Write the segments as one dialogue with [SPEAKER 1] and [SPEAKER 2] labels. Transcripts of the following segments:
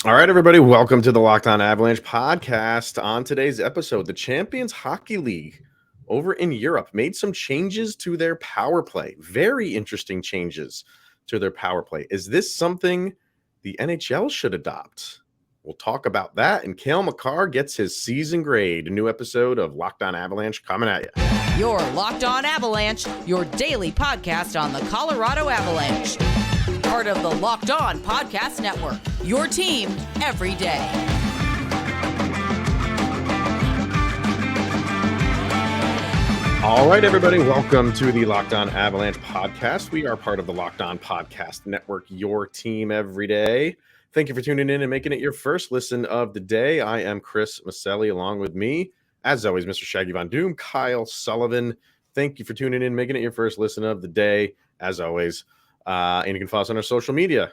[SPEAKER 1] All right, everybody, welcome to the Locked On Avalanche podcast. On today's episode, the Champions Hockey League over in Europe made some changes to their power play. Very interesting changes to their power play. Is this something the NHL should adopt? We'll talk about that. And Cale Makar gets his season grade. A new episode of Locked On Avalanche coming at you.
[SPEAKER 2] You're Locked On Avalanche, your daily podcast on the Colorado Avalanche. Part of the Locked On Podcast Network, your team every day.
[SPEAKER 1] All right, everybody, welcome to the Locked On Avalanche podcast. We are part of the Locked On Podcast Network, your team every day. Thank you for tuning in and making it your first listen of the day. I am Chris Maselli, along with me, as always, Mr. Shaggy Von Doom, Kyle Sullivan. Thank you for tuning in, making it your first listen of the day, as always. And you can follow us on our social media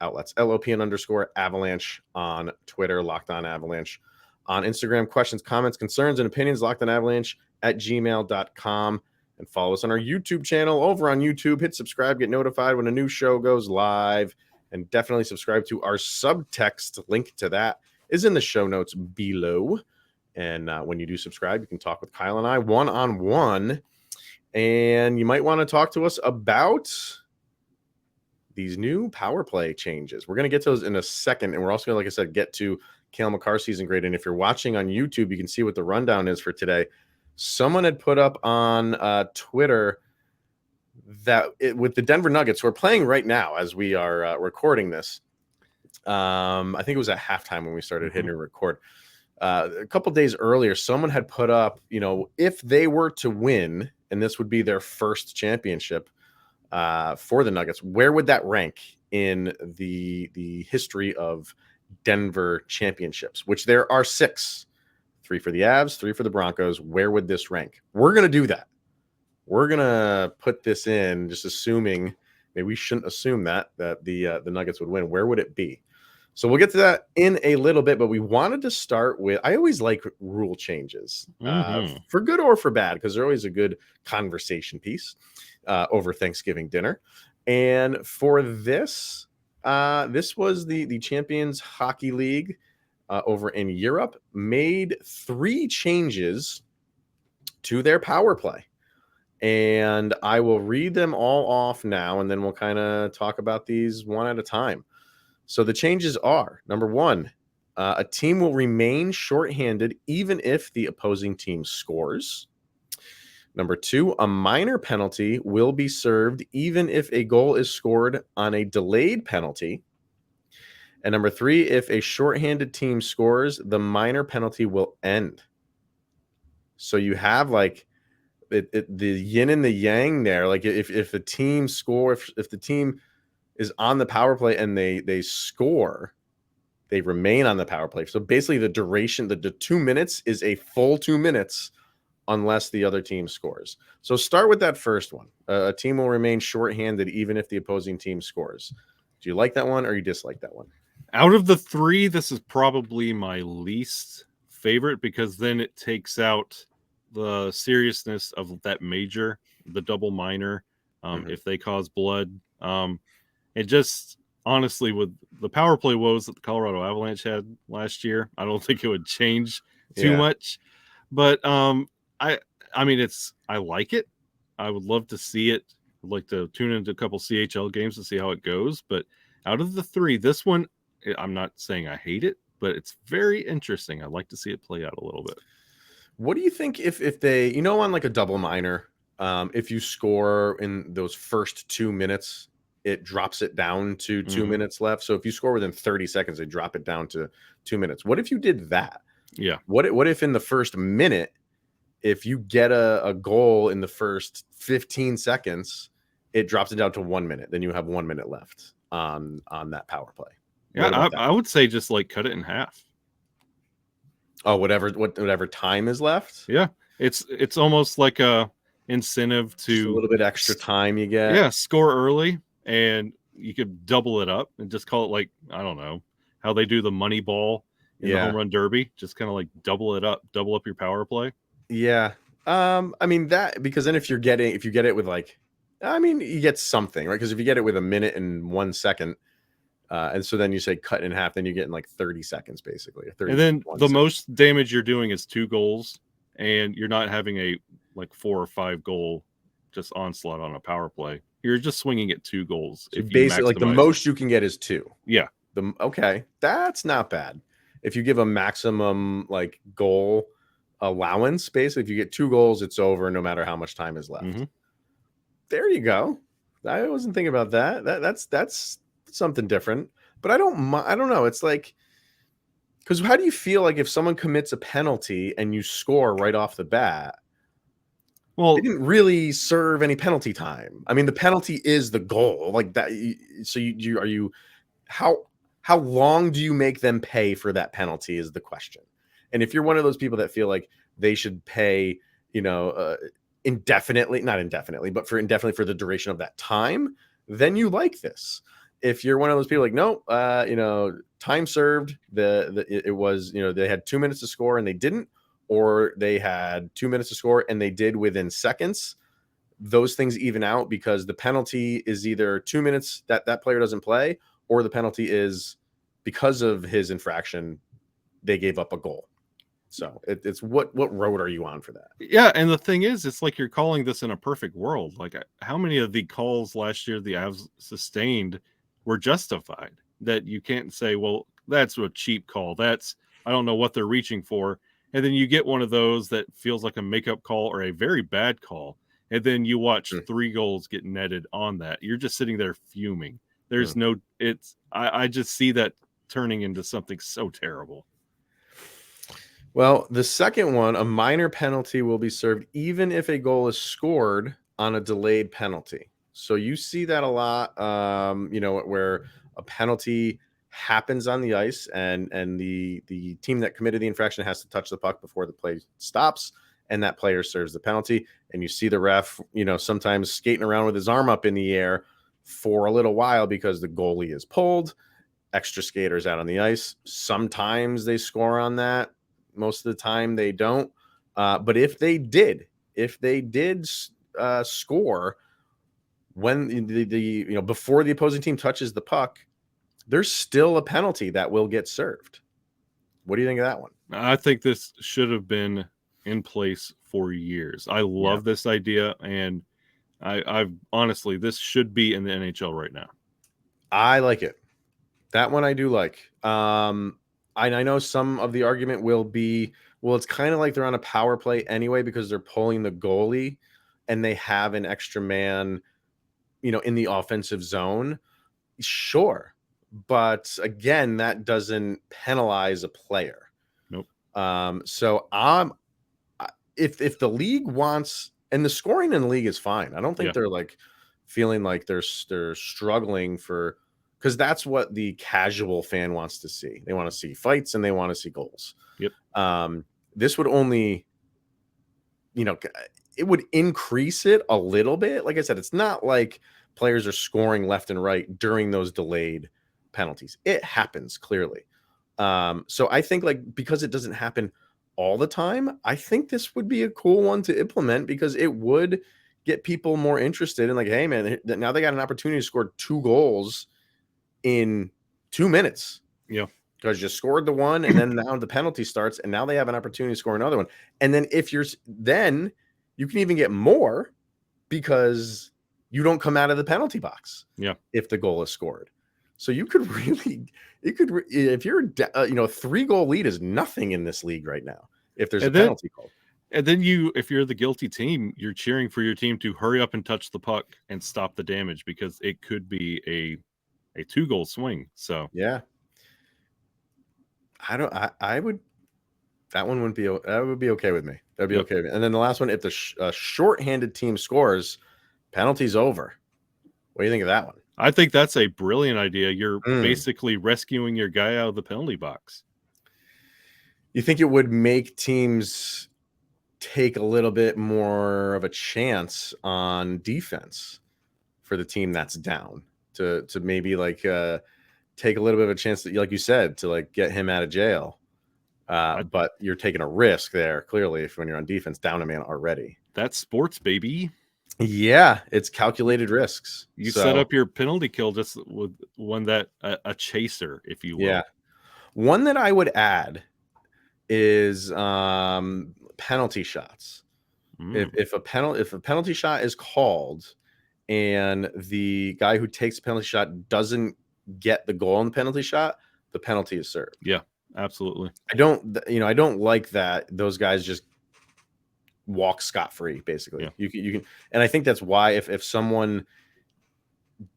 [SPEAKER 1] outlets, LOPN_Avalanche on Twitter, Locked On Avalanche on Instagram. Questions, comments, concerns, and opinions, lockedonavalanche@gmail.com. And follow us on our YouTube channel over on YouTube. Hit subscribe, get notified when a new show goes live. And definitely subscribe to our subtext. Link to that is in the show notes below. And when you do subscribe, you can talk with Kyle and I one-on-one. And you might want to talk to us about these new power play changes. We're going to get to those in a second. And we're also going to, like I said, get to Cale Makar season grade. And if you're watching on YouTube, you can see what the rundown is for today. Someone had put up on Twitter that with the Denver Nuggets, who are playing right now as we are recording this. I think it was at halftime when we started hitting record. A couple days earlier, someone had put up, if they were to win, and this would be their first championship, for the Nuggets, where would that rank in the history of Denver championships, which there are 6, 3 for the Avs, 3 for the Broncos. Where would this rank? We're going to do that. We're going to put this in, just assuming, maybe we shouldn't assume that the Nuggets would win. Where would it be? So we'll get to that in a little bit, but we wanted to start with, I always like rule changes, for good or for bad, because they're always a good conversation piece over Thanksgiving dinner. And for this, this was the Champions Hockey League over in Europe, made 3 changes to their power play. And I will read them all off now, and then we'll kind of talk about these one at a time. So the changes are, number 1, a team will remain shorthanded even if the opposing team scores. Number 2, a minor penalty will be served even if a goal is scored on a delayed penalty. And number 3, if a shorthanded team scores, the minor penalty will end. So you have like the yin and the yang there. Like if the team score, if the team is on the power play and they score, they remain on the power play. So basically the duration, the 2 minutes is a full 2 minutes unless the other team scores. So start with that first one. A team will remain shorthanded even if the opposing team scores. Do you like that one or you dislike that one?
[SPEAKER 3] Out of the 3, this is probably my least favorite, because then it takes out the seriousness of that major, the double minor, if they cause blood. It just, honestly, with the power play woes that the Colorado Avalanche had last year, I don't think it would change too much. But I mean, I like it. I would love to see it. I'd like to tune into a couple CHL games to see how it goes. But out of the 3, this one, I'm not saying I hate it, but it's very interesting. I'd like to see it play out a little bit.
[SPEAKER 1] What do you think if they, on like a double minor, if you score in those first 2 minutes, it drops it down to 2 minutes left. So if you score within 30 seconds, they drop it down to 2 minutes. What if you did that?
[SPEAKER 3] Yeah.
[SPEAKER 1] What if in the first minute, if you get a goal in the first 15 seconds, it drops it down to 1 minute. Then you have 1 minute left on that power play.
[SPEAKER 3] Yeah, I would say just like cut it in half.
[SPEAKER 1] Oh, whatever time is left.
[SPEAKER 3] Yeah, it's almost like a incentive to
[SPEAKER 1] just a little bit extra time you get.
[SPEAKER 3] Yeah, score early, and you could double it up and just call it like, I don't know how they do the money ball in the home run derby. Just kind of like double it up, double up your power play.
[SPEAKER 1] Yeah. I mean that, because then if you get it with like, I mean, you get something, right? Because if you get it with a minute and 1 second, And so then you say cut in half, then you get in like 30 seconds basically. 30,
[SPEAKER 3] And then the
[SPEAKER 1] seconds.
[SPEAKER 3] most damage you're doing is 2 goals, and you're not having a like 4 or 5 goal just onslaught on a power play. You're just swinging at 2 goals.
[SPEAKER 1] So
[SPEAKER 3] if you
[SPEAKER 1] basically, like the
[SPEAKER 3] maximize.
[SPEAKER 1] most you can get is 2.
[SPEAKER 3] Yeah.
[SPEAKER 1] Okay, that's not bad. If you give a maximum like goal allowance, basically, if you get 2 goals, it's over no matter how much time is left.
[SPEAKER 3] Mhm.
[SPEAKER 1] There you go. I wasn't thinking about that. That's something different. But I don't know. It's like, because how do you feel like if someone commits a penalty and you score right off the bat?
[SPEAKER 3] Well,
[SPEAKER 1] They didn't really serve any penalty time. I mean, the penalty is the goal, like that. So how long do you make them pay for that penalty is the question. And if you're one of those people that feel like they should pay, indefinitely, not indefinitely, but for indefinitely for the duration of that time, then you like this. If you're one of those people like, no, time served, it was, they had 2 minutes to score and they didn't, or they had 2 minutes to score and they did within seconds, those things even out because the penalty is either 2 minutes that player doesn't play, or the penalty is because of his infraction, they gave up a goal. So it's what road are you on for that?
[SPEAKER 3] yeah, and the thing is, it's like you're calling this in a perfect world. Like, how many of the calls last year the Avs sustained were justified? That you can't say, well, that's a cheap call. I don't know what they're reaching for. And then you get one of those that feels like a makeup call or a very bad call. And then you watch 3 goals get netted on that. You're just sitting there fuming. There's I just see that turning into something so terrible.
[SPEAKER 1] Well, the second one, a minor penalty will be served even if a goal is scored on a delayed penalty. So you see that a lot, where a penalty happens on the ice and the team that committed the infraction has to touch the puck before the play stops, and that player serves the penalty. And you see the ref, sometimes skating around with his arm up in the air for a little while because the goalie is pulled, extra skaters out on the ice. Sometimes they score on that. Most of the time they don't. But if they did score when the before the opposing team touches the puck, there's still a penalty that will get served. What do you think of that one?
[SPEAKER 3] I think this should have been in place for years. I love this idea, and I've honestly, this should be in the NHL right now.
[SPEAKER 1] I like it. That one I do like. I know some of the argument will be, well, it's kind of like they're on a power play anyway because they're pulling the goalie and they have an extra man, in the offensive zone. Sure. But again, that doesn't penalize a player.
[SPEAKER 3] Nope.
[SPEAKER 1] So if the league wants, and the scoring in the league is fine. I don't think they're like feeling like they're struggling for, because that's what the casual fan wants to see. They want to see fights and they want to see goals.
[SPEAKER 3] Yep.
[SPEAKER 1] This would only, it would increase it a little bit. Like I said, it's not like players are scoring left and right during those delayed penalties. It happens clearly. So I think because it doesn't happen all the time, I think this would be a cool one to implement because it would get people more interested in hey man, now they got an opportunity to score 2 goals in 2 minutes.
[SPEAKER 3] Yeah.
[SPEAKER 1] Because you scored the one and then now the penalty starts and now they have an opportunity to score another one. And then then you can even get more because you don't come out of the penalty box.
[SPEAKER 3] Yeah.
[SPEAKER 1] If the goal is scored. So if you're, 3-goal lead is nothing in this league right now. If there's a penalty call.
[SPEAKER 3] And then if you're the guilty team, you're cheering for your team to hurry up and touch the puck and stop the damage because it could be a 2-goal swing. So
[SPEAKER 1] yeah, that would be okay with me. That'd be okay with me. And then the last one, if the shorthanded team scores, penalty's over. What do you think of that one?
[SPEAKER 3] I think that's a brilliant idea. You're basically rescuing your guy out of the penalty box.
[SPEAKER 1] You think it would make teams take a little bit more of a chance on defense for the team that's down to maybe take a little bit of a chance that, like you said, to get him out of jail. But you're taking a risk there, clearly, when you're on defense, down a man already.
[SPEAKER 3] That's sports, baby.
[SPEAKER 1] Yeah, it's calculated risks.
[SPEAKER 3] You set
[SPEAKER 1] So
[SPEAKER 3] up your penalty kill just with one that a chaser, if you will.
[SPEAKER 1] yeah, one that I would add is penalty shots. If a penalty shot is called and the guy who takes the penalty shot doesn't get the goal on the penalty shot, the penalty is served.
[SPEAKER 3] Yeah, absolutely.
[SPEAKER 1] I don't like that those guys just walk scot-free, basically.
[SPEAKER 3] Yeah.
[SPEAKER 1] You can, and I think that's why if someone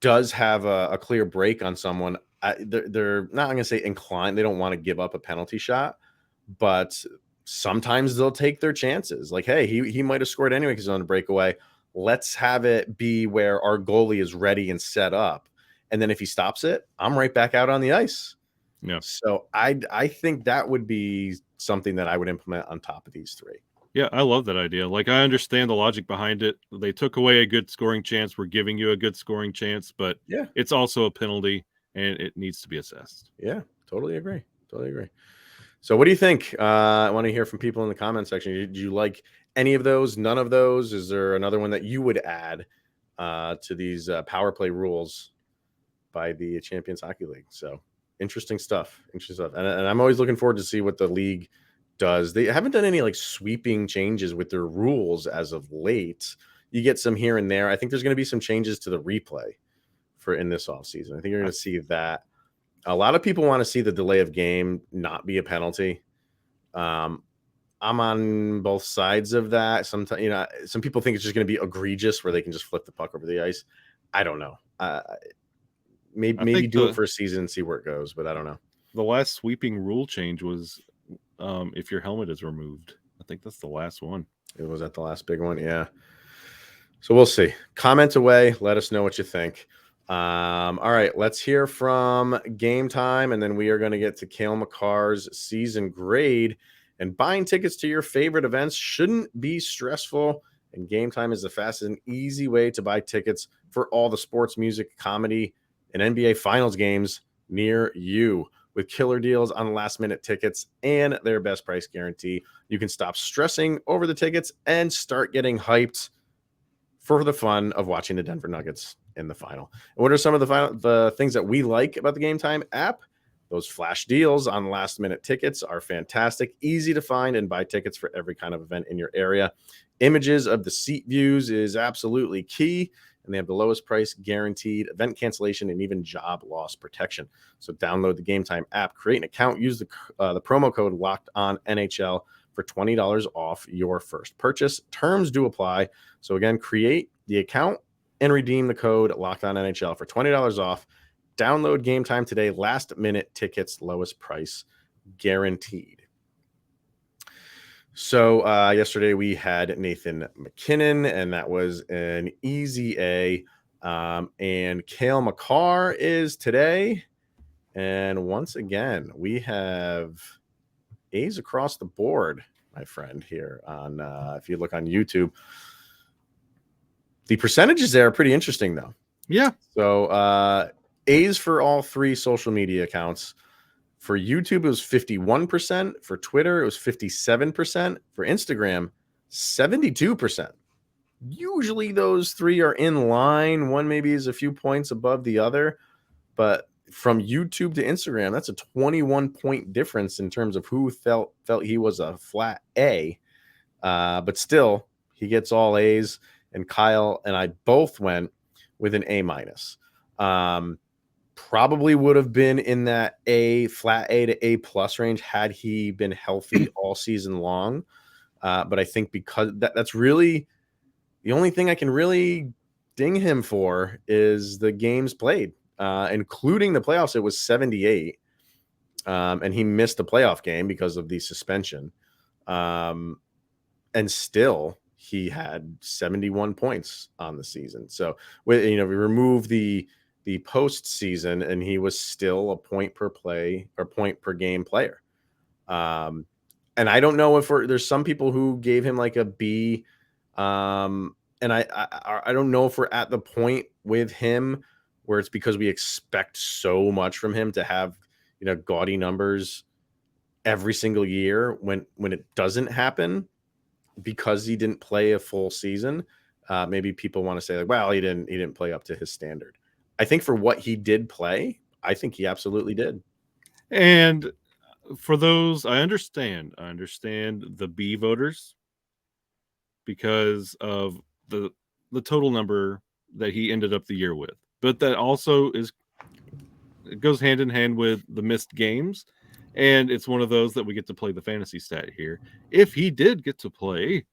[SPEAKER 1] does have a clear break on someone, they're not going to say inclined. They don't want to give up a penalty shot, but sometimes they'll take their chances. Like, hey, he might have scored anyway because he's on a breakaway. Let's have it be where our goalie is ready and set up. And then if he stops it, I'm right back out on the ice.
[SPEAKER 3] Yeah.
[SPEAKER 1] So I think that would be something that I would implement on top of these three.
[SPEAKER 3] Yeah, I love that idea. Like, I understand the logic behind it. They took away a good scoring chance. We're giving you a good scoring chance, but
[SPEAKER 1] Yeah,
[SPEAKER 3] it's also a penalty, and it needs to be assessed.
[SPEAKER 1] yeah, totally agree. Totally agree. So what do you think? I want to hear from people in the comment section. Did you like any of those? None of those? Is there another one that you would add to these power play rules by the Champions Hockey League? So interesting stuff. And I'm always looking forward to see what the league does. They haven't done any like sweeping changes with their rules as of late. You get some here and there. I think there's going to be some changes to the replay for in this offseason. I think you're going to see that. A lot of people want to see the delay of game not be a penalty. I'm on both sides of that. Sometimes, some people think it's just going to be egregious where they can just flip the puck over the ice. I don't know. Maybe do it for a season and see where it goes, but I don't know.
[SPEAKER 3] The last sweeping rule change was if your helmet is removed. I think that's the last one.
[SPEAKER 1] It was at the last big one. Yeah. So we'll see. Comment away. Let us know what you think. All right, let's hear from Gametime, and then we are going to get to Cale Makar's season grade. And buying tickets to your favorite events shouldn't be stressful, and Gametime is the fastest and easy way to buy tickets for all the sports, music, comedy, and NBA Finals games near you. With killer deals on last-minute tickets and their best price guarantee, you can stop stressing over the tickets and start getting hyped for the fun of watching the Denver Nuggets in the final. And what are some of the things that we like about the Gametime app? Those flash deals on last-minute tickets are fantastic, easy to find and buy tickets for every kind of event in your area. Images of the seat views is absolutely key, and they have the lowest price guaranteed, event cancellation, and even job loss protection. So download the Gametime app, create an account, use the promo code LOCKEDONNHL for $20 off your first purchase. Terms do apply. So again, create the account and redeem the code LOCKEDONNHL for $20 off. Download Gametime today. Last minute tickets, lowest price guaranteed. So yesterday we had Nathan MacKinnon, and that was an easy A. And Cale Makar is today. And once again, we have A's across the board, my friend, here on if you look on YouTube. The percentages there are pretty interesting, though.
[SPEAKER 3] Yeah.
[SPEAKER 1] So A's for all three social media accounts. For YouTube, it was 51%. For Twitter, it was 57%. For Instagram, 72%. Usually those three are in line. One maybe is a few points above the other. But from YouTube to Instagram, that's a 21-point difference in terms of who felt he was a flat A. But still, he gets all A's. And Kyle and I both went with an A minus. Probably would have been in that flat A to A plus range had he been healthy all season long. But I think because that's really the only thing I can really ding him for is the games played, including the playoffs. It was 78, and he missed the playoff game because of the suspension. And still, he had 71 points on the season. So, we remove the postseason, and he was still a point per play or point per game player. And I don't know if there's some people who gave him like a B. And I don't know if we're at the point with him where it's because we expect so much from him to have, gaudy numbers every single year when it doesn't happen because he didn't play a full season. maybe people want to say like, well, he didn't play up to his standard. I think for what he did play, I think he absolutely did.
[SPEAKER 3] And for those, I understand the B voters because of the total number that he ended up the year with. But that also it goes hand in hand with the missed games. And it's one of those that we get to play the fantasy stat here. If he did get to play,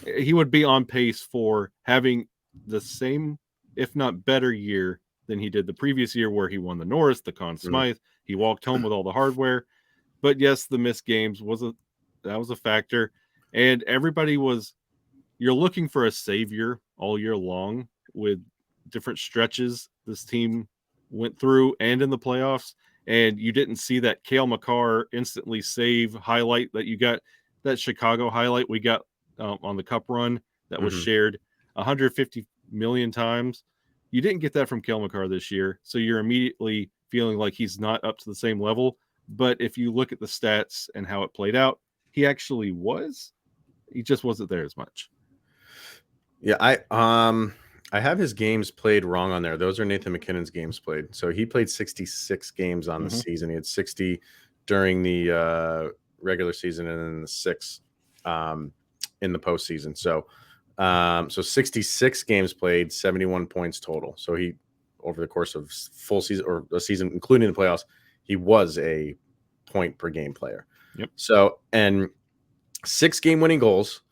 [SPEAKER 3] he would be on pace for having the same, if not better, year than he did the previous year, where he won the Norris, the Conn Smythe. He walked home with all the hardware. But yes, the missed games was a factor, and you're looking for a savior all year long with different stretches this team went through and in the playoffs, and you didn't see that Cale Makar instantly save highlight that you got, that Chicago highlight we got on the cup run that was shared 150 million times. You didn't get that from Cale Makar this year, so you're immediately feeling like he's not up to the same level. But if you look at the stats and how it played out, he actually was. He just wasn't there as much.
[SPEAKER 1] Yeah, I have his games played wrong on there. Those are Nathan MacKinnon's games played. So he played 66 games on the season. He had 60 during the regular season and then the 6 in the postseason. So 66 games played, 71 points total. So he, over the course of full season or a season, including the playoffs, he was a point per game player.
[SPEAKER 3] Yep.
[SPEAKER 1] So, and 6 game winning goals.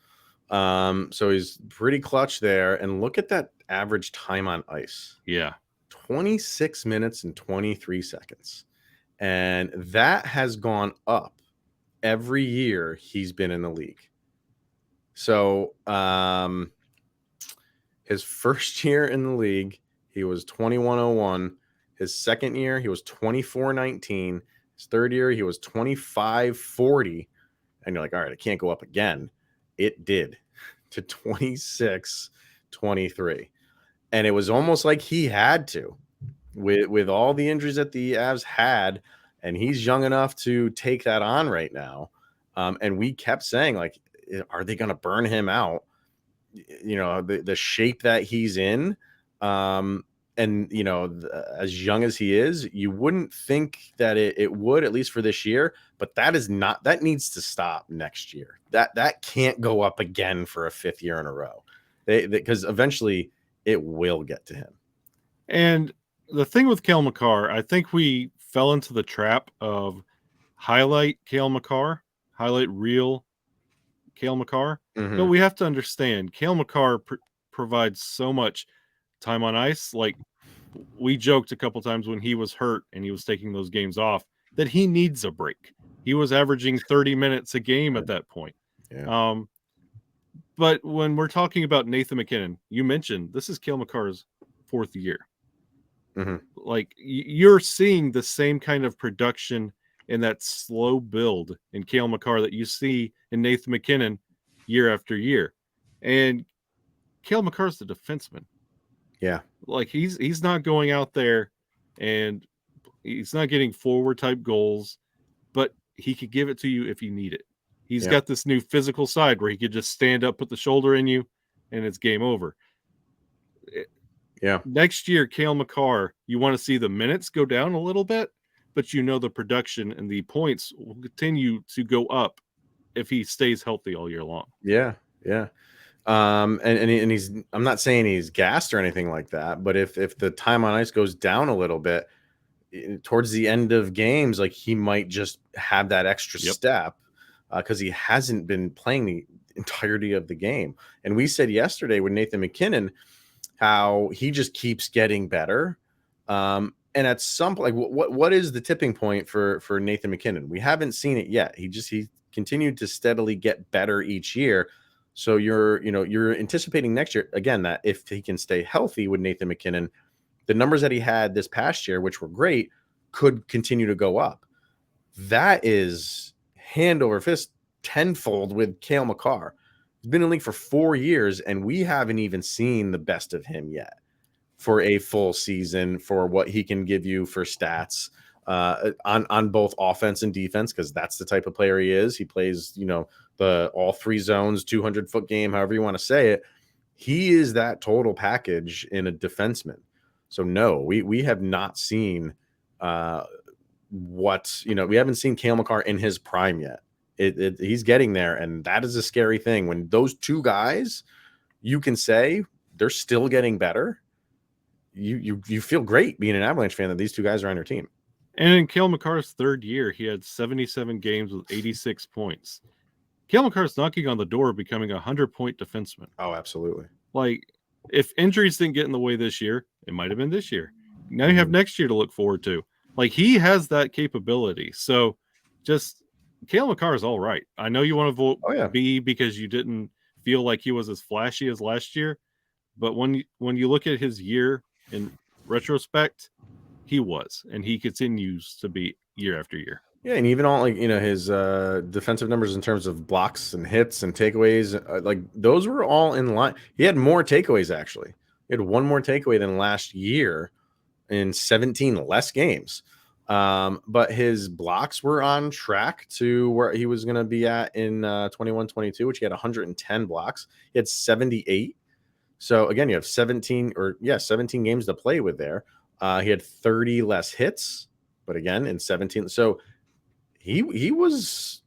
[SPEAKER 1] So he's pretty clutch there. And look at that average time on ice.
[SPEAKER 3] Yeah.
[SPEAKER 1] 26 minutes and 23 seconds. And that has gone up every year he's been in the league. So, his first year in the league, he was 2101. His second year, he was 2419. His third year, he was 2540. And you're like, all right, it can't go up again. It did to 2623. And it was almost like he had to with all the injuries that the Avs had. And he's young enough to take that on right now. And we kept saying, like, are they going to burn him out? You know, the shape that he's in. And, you know, as young as he is, you wouldn't think that it would, at least for this year. But that needs to stop next year. That can't go up again for a 5th year in a row, because eventually it will get to him.
[SPEAKER 3] And the thing with Cale Makar, I think we fell into the trap of highlight Cale Makar, highlight real Cale Makar. But we have to understand, Cale Makar provides so much time on ice. Like, we joked a couple times when he was hurt and he was taking those games off that he needs a break. He was averaging 30 minutes a game at that point.
[SPEAKER 1] Yeah.
[SPEAKER 3] But when we're talking about Nathan MacKinnon, you mentioned this is Cale Makar's 4th year. Like, you're seeing the same kind of production in that slow build in Cale Makar that you see in Nathan MacKinnon year after year. And Cale Makar's the defenseman.
[SPEAKER 1] Yeah.
[SPEAKER 3] Like, he's not going out there and he's not getting forward type goals, but he could give it to you if you need it. He's got this new physical side where he could just stand up, put the shoulder in you, and it's game over.
[SPEAKER 1] Yeah.
[SPEAKER 3] Next year, Cale Makar, you want to see the minutes go down a little bit, but you know the production and the points will continue to go up if he stays healthy all year long.
[SPEAKER 1] Yeah. Yeah. And he's, I'm not saying he's gassed or anything like that, but if the time on ice goes down a little bit towards the end of games, like, he might just have that extra step because he hasn't been playing the entirety of the game. And we said yesterday with Nathan MacKinnon how he just keeps getting better. And at some point, like, what is the tipping point for Nathan MacKinnon? We haven't seen it yet. He continued to steadily get better each year. So you're anticipating next year again that if he can stay healthy with Nathan MacKinnon, the numbers that he had this past year, which were great, could continue to go up. That is hand over fist tenfold with Cale Makar. He's been in the league for 4 years, and we haven't even seen the best of him yet for a full season, for what he can give you for stats on both offense and defense, because that's the type of player he is. He plays, all 3 zones, 200-foot game, however you want to say it. he is that total package in a defenseman. So no, we have not seen we haven't seen Cale Makar in his prime yet. He's getting there, and that is a scary thing. When those two guys, you can say they're still getting better. You feel great being an Avalanche fan that these two guys are on your team.
[SPEAKER 3] And in Cale Makar's third year, he had 77 games with 86 points. Cale Makar's knocking on the door of becoming a 100-point defenseman.
[SPEAKER 1] Oh, absolutely.
[SPEAKER 3] Like, if injuries didn't get in the way this year, it might have been this year. Now you have next year to look forward to. Like, he has that capability. So, just Cale Makar is all right. I know you want to vote B because you didn't feel like he was as flashy as last year, but when you look at his year in retrospect, he was, and he continues to be year after year.
[SPEAKER 1] Yeah, and even all his defensive numbers in terms of blocks and hits and takeaways, those were all in line. He had more takeaways actually. He had one more takeaway than last year in 17 less games. But his blocks were on track to where he was going to be at in 21-22, which he had 110 blocks. He had 78. So again, you have 17 games to play with there. He had 30 less hits, but again in 17. So he was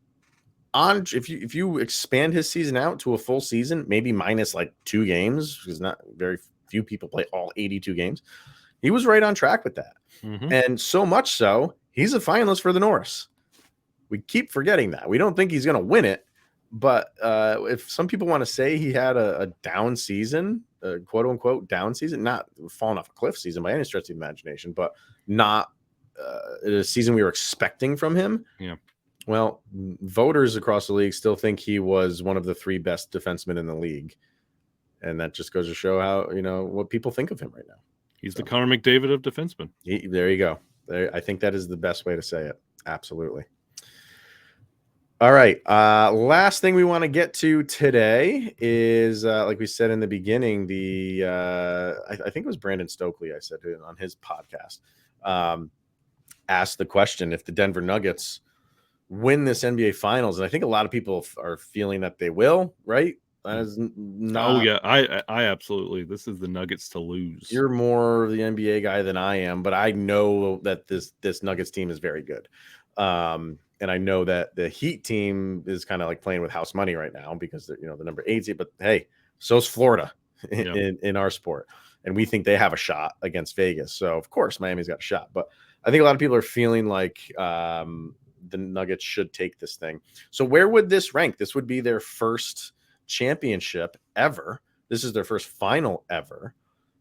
[SPEAKER 1] on. If you expand his season out to a full season, maybe minus like 2 games, because not very few people play all 82 games. He was right on track with that. And so much so, he's a finalist for the Norris. We keep forgetting that. We don't think he's going to win it. But if some people want to say he had a down season, a quote unquote down season, not falling off a cliff season by any stretch of the imagination, but not a season we were expecting from him.
[SPEAKER 3] Yeah.
[SPEAKER 1] Well, voters across the league still think he was one of the 3 best defensemen in the league. And that just goes to show how, what people think of him right now.
[SPEAKER 3] He's the Connor McDavid of defensemen.
[SPEAKER 1] There you go. I think that is the best way to say it. Absolutely. All right. Last thing we want to get to today is, like we said in the beginning, I think it was Brandon Stokely, I said on his podcast, asked the question, if the Denver Nuggets win this NBA Finals, and I think a lot of people are feeling that they will, right? That is not.
[SPEAKER 3] Oh yeah, I absolutely. This is the Nuggets to lose.
[SPEAKER 1] You're more the NBA guy than I am, but I know that this Nuggets team is very good, and I know that the Heat team is kind of like playing with house money right now because they're the number 8 seed. But hey, so's Florida in our sport, and we think they have a shot against Vegas. So of course Miami's got a shot, but I think a lot of people are feeling like the Nuggets should take this thing. So where would this rank? This would be their first championship ever. This is their first final ever.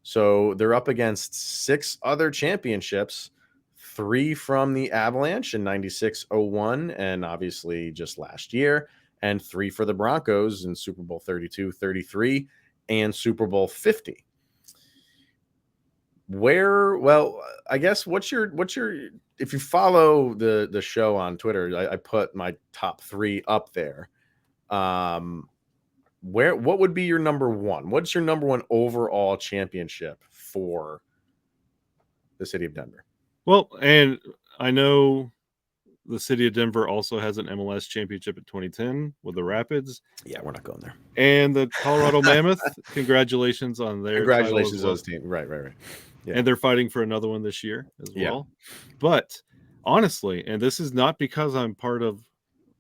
[SPEAKER 1] So they're up against 6 other championships, 3 from the Avalanche in 96-01 and obviously just last year, and 3 for the Broncos in Super Bowl 32, 33, and Super Bowl 50. I guess what's your if you follow the show on Twitter, I put my top 3 up there. What would be your number 1? What's your number 1 overall championship for the city of Denver?
[SPEAKER 3] Well, and I know the city of Denver also has an MLS championship in 2010 with the Rapids.
[SPEAKER 1] Yeah, we're not going there.
[SPEAKER 3] And the Colorado Mammoth, congratulations on their
[SPEAKER 1] congratulations those teams. Right. Yeah.
[SPEAKER 3] And they're fighting for another one this year as well. But honestly, and this is not because I'm part of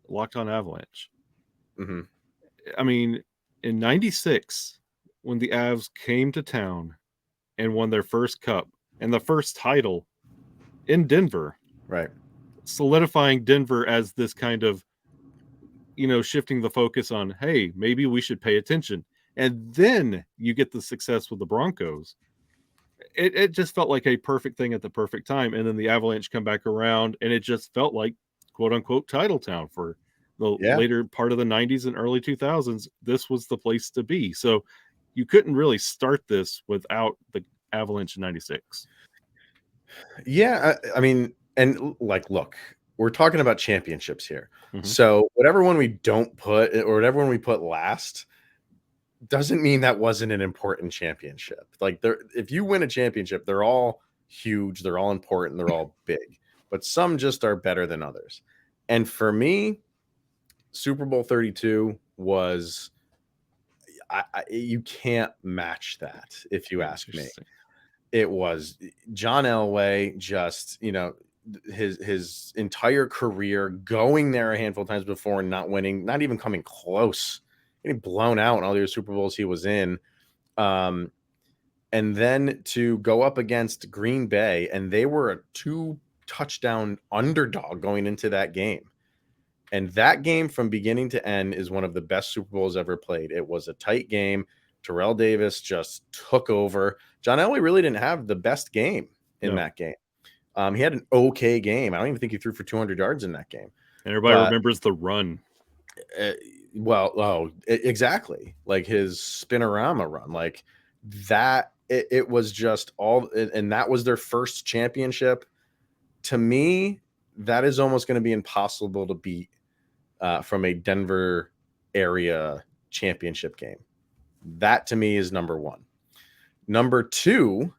[SPEAKER 3] Locked On Avalanche.
[SPEAKER 1] Mm-hmm.
[SPEAKER 3] I mean, in 96, when the Avs came to town and won their first cup and the first title in Denver,
[SPEAKER 1] right,
[SPEAKER 3] solidifying Denver as this kind of, shifting the focus on, hey, maybe we should pay attention. And then you get the success with the Broncos. It just felt like a perfect thing at the perfect time. And then the Avalanche come back around, and it just felt like, quote unquote, title town for the later part of the 90s and early 2000s. This was the place to be. So you couldn't really start this without the Avalanche in 96.
[SPEAKER 1] Yeah, I mean, and look, we're talking about championships here.
[SPEAKER 3] Mm-hmm.
[SPEAKER 1] So whatever one we don't put, or whatever one we put last, doesn't mean that wasn't an important championship. Like, if you win a championship, they're all huge, they're all important, they're all big, but some just are better than others. And for me, Super Bowl 32 was, you can't match that if you ask me.
[SPEAKER 3] Interesting.
[SPEAKER 1] It was John Elway, just, his entire career going there a handful of times before and not winning, not even coming close, getting blown out in all the Super Bowls he was in. And then to go up against Green Bay, and they were a 2-touchdown underdog going into that game. And that game from beginning to end is one of the best Super Bowls ever played. It was a tight game. Terrell Davis just took over. John Elway really didn't have the best game in that game. He had an okay game. I don't even think he threw for 200 yards in that game.
[SPEAKER 3] And everybody remembers the run.
[SPEAKER 1] Exactly. Like his spinorama run. Like that, it was just all, and that was their first championship. To me, that is almost going to be impossible to beat from a Denver area championship game. That to me is number one. Number two,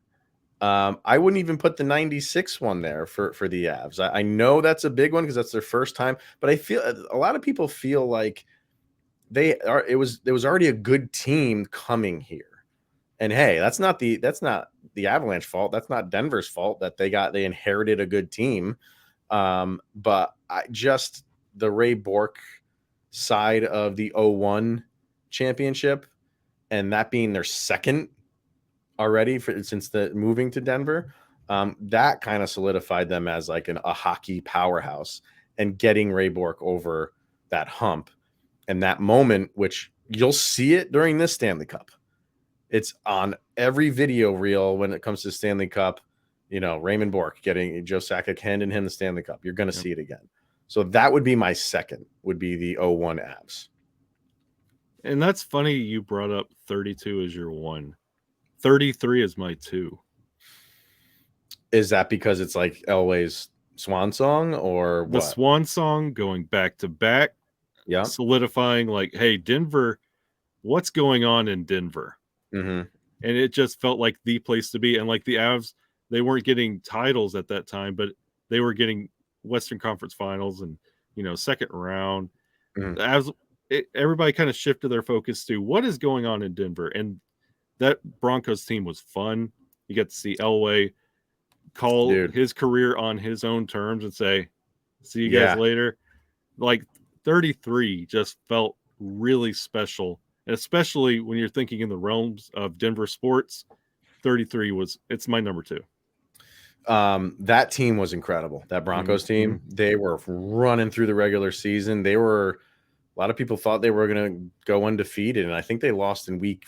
[SPEAKER 1] I wouldn't even put the 96 one there for the Avs. I know that's a big one because that's their first time, but I feel a lot of people feel like it was already a good team coming here. And hey, that's not the Avalanche fault. That's not Denver's fault that they inherited a good team. But the Ray Bourque side of the 0-1 championship, and that being their second already since the moving to Denver, that kind of solidified them as like a hockey powerhouse, and getting Ray Bourque over that hump and that moment, which you'll see it during this Stanley Cup. It's on every video reel when it comes to Stanley Cup. Raymond Bourque getting Joe Sakic handing him the Stanley Cup. You're going to see it again. So that would be my second, would be the 0-1 Avs.
[SPEAKER 3] And that's funny you brought up 32 as your one. 33 is my two.
[SPEAKER 1] Is that because it's like Elway's swan song, or
[SPEAKER 3] the swan song going back to back?
[SPEAKER 1] Yeah.
[SPEAKER 3] Solidifying like, hey, Denver, what's going on in Denver?
[SPEAKER 1] Mm-hmm.
[SPEAKER 3] And it just felt like the place to be. And like the Avs, they weren't getting titles at that time, but they were getting Western Conference Finals and, second round.
[SPEAKER 1] Mm-hmm.
[SPEAKER 3] The Avs, everybody kind of shifted their focus to what is going on in Denver. And that Broncos team was fun. You get to see Elway call his career on his own terms and say, see you guys later. Like 33 just felt really special. And especially when you're thinking in the realms of Denver sports, 33 it's my number two.
[SPEAKER 1] That team was incredible. That Broncos team, they were running through the regular season. A lot of people thought they were going to go undefeated. And I think they lost in week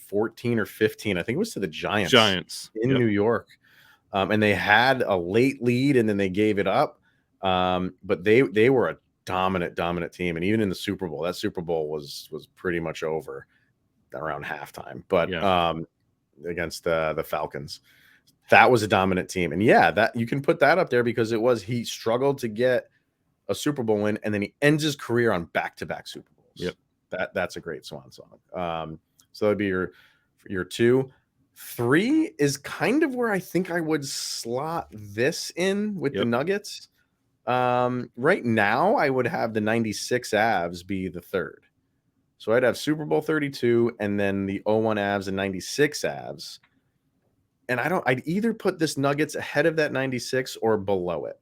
[SPEAKER 1] 14 or 15. I think it was to the Giants in New York. And they had a late lead and then they gave it up. But they were a dominant team. And even in the Super Bowl, that Super Bowl was pretty much over around halftime, but against the Falcons, that was a dominant team. And that you can put that up there because he struggled to get a Super Bowl win, and then he ends his career on back-to-back Super Bowls.
[SPEAKER 3] Yep.
[SPEAKER 1] That's a great swan song. So that'd be your two. 3 is kind of where I think I would slot this in with the Nuggets. Right now I would have the 96 Avs be the third. So I'd have Super Bowl 32 and then the 0-1 Avs and 96 Avs. And I'd either put this Nuggets ahead of that 96 or below it,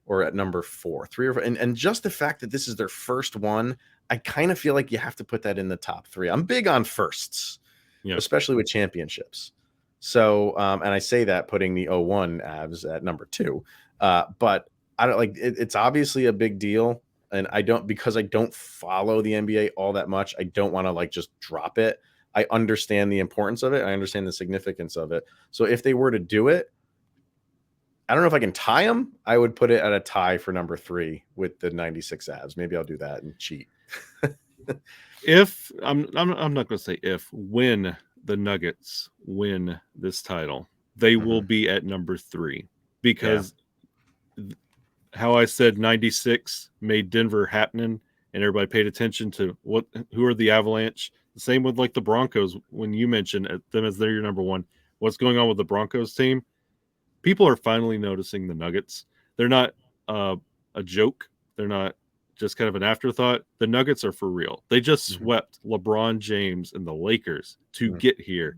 [SPEAKER 1] or at number 4, 3 or 4. And just the fact that this is their first one, I kind of feel like you have to put that in the top 3. I'm big on firsts, especially with championships. So, and I say that putting the 0-1 Avs at number 2, but I don't like it. It's obviously a big deal. And because I don't follow the NBA all that much, I don't want to just drop it. I understand the importance of it. I understand the significance of it. So if they were to do it, I don't know if I can tie them. I would put it at a tie for number 3 with the 96 Avs. Maybe I'll do that and cheat.
[SPEAKER 3] If I'm not going to say when the Nuggets win this title, they will be at number 3 because how I said 96 made Denver happening and everybody paid attention to who are the Avalanche. The same with the Broncos. When you mentioned them as they're your number 1, what's going on with the Broncos team? People are finally noticing the Nuggets. They're not a joke. They're not just kind of an afterthought. The Nuggets are for real. They just
[SPEAKER 1] Mhm.
[SPEAKER 3] swept LeBron James and the Lakers to get here.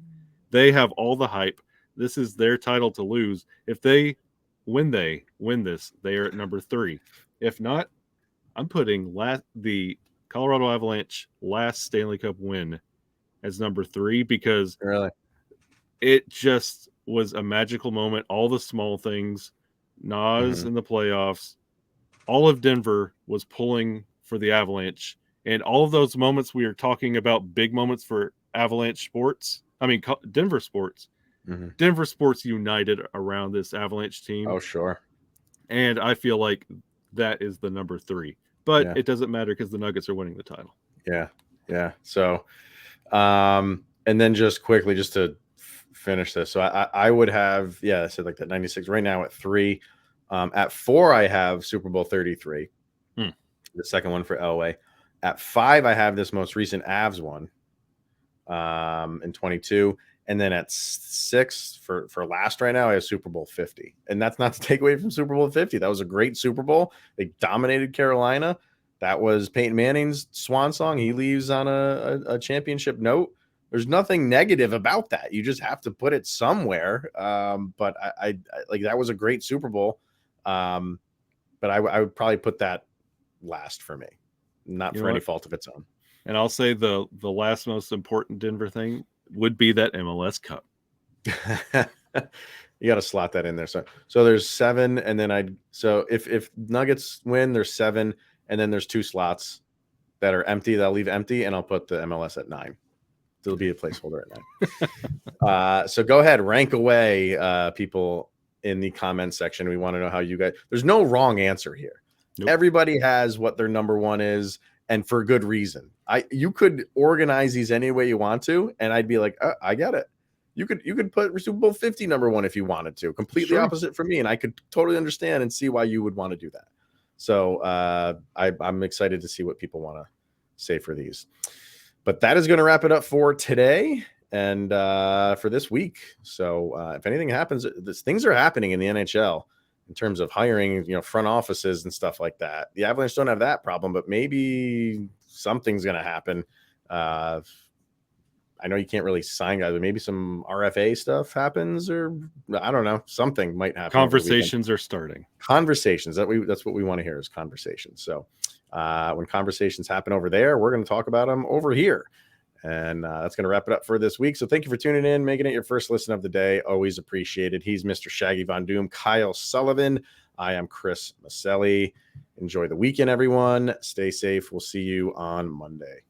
[SPEAKER 3] They have all the hype. This is their title to lose. If they win this, they are at number 3. If not, I'm putting the Colorado Avalanche last Stanley Cup win as number 3 because
[SPEAKER 1] Really?
[SPEAKER 3] it just was a magical moment. All the small things, Nas
[SPEAKER 1] Mhm.
[SPEAKER 3] in the playoffs, all of Denver was pulling for the Avalanche. And all of those moments we are talking about, big moments for Avalanche sports. I mean, Denver sports.
[SPEAKER 1] Mhm.
[SPEAKER 3] Denver sports united around this Avalanche team.
[SPEAKER 1] Oh, sure.
[SPEAKER 3] And I feel like that is the number 3. But
[SPEAKER 1] Yeah.
[SPEAKER 3] it doesn't matter because the Nuggets are winning the title.
[SPEAKER 1] Yeah. Yeah. So, and then just quickly, just to finish this. So I would have, I said like that 96 right now at 3. At 4, I have Super Bowl 33, the second one for Elway. At 5, I have this most recent Avs one in 22. And then at 6 for last right now, I have Super Bowl 50. And that's not to take away from Super Bowl 50. That was a great Super Bowl. They dominated Carolina. That was Peyton Manning's swan song. He leaves on a championship note. There's nothing negative about that. You just have to put it somewhere. But I like that was a great Super Bowl. But I would probably put that last for me, not for any fault of its own.
[SPEAKER 3] And I'll say the last most important Denver thing would be that MLS Cup.
[SPEAKER 1] You got to slot that in there. So there's 7, and then so if Nuggets win, there's 7, and then there's 2 slots that are empty that I'll leave empty, and I'll put the MLS at 9. There'll be a placeholder at 9. So go ahead, rank away, people in the comment section. We want to know how you guys. There's no wrong answer here.
[SPEAKER 3] Nope.
[SPEAKER 1] Everybody has what their number 1 is, and for good reason. You could organize these any way you want to, and I'd be like, I get it. You could put Super Bowl 50 number 1 if you wanted to. Completely opposite from me, and I could totally understand and see why you would want to do that. So I'm excited to see what people want to say for these. But that is going to wrap it up for today and for this week. So if anything happens, things are happening in the NHL in terms of hiring, front offices and stuff like that. The Avalanche don't have that problem, but maybe something's going to happen. I know you can't really sign guys, but maybe some RFA stuff happens, or I don't know, something might happen.
[SPEAKER 3] Conversations are starting.
[SPEAKER 1] Conversations that's what we want to hear is conversations. So when conversations happen over there, we're going to talk about them over here. And that's going to wrap it up for this week. So thank you for tuning in, making it your first listen of the day. Always appreciated. He's Mr. Shaggy Von Doom, Kyle Sullivan. I am Chris Maselli. Enjoy the weekend, everyone. Stay safe. We'll see you on Monday.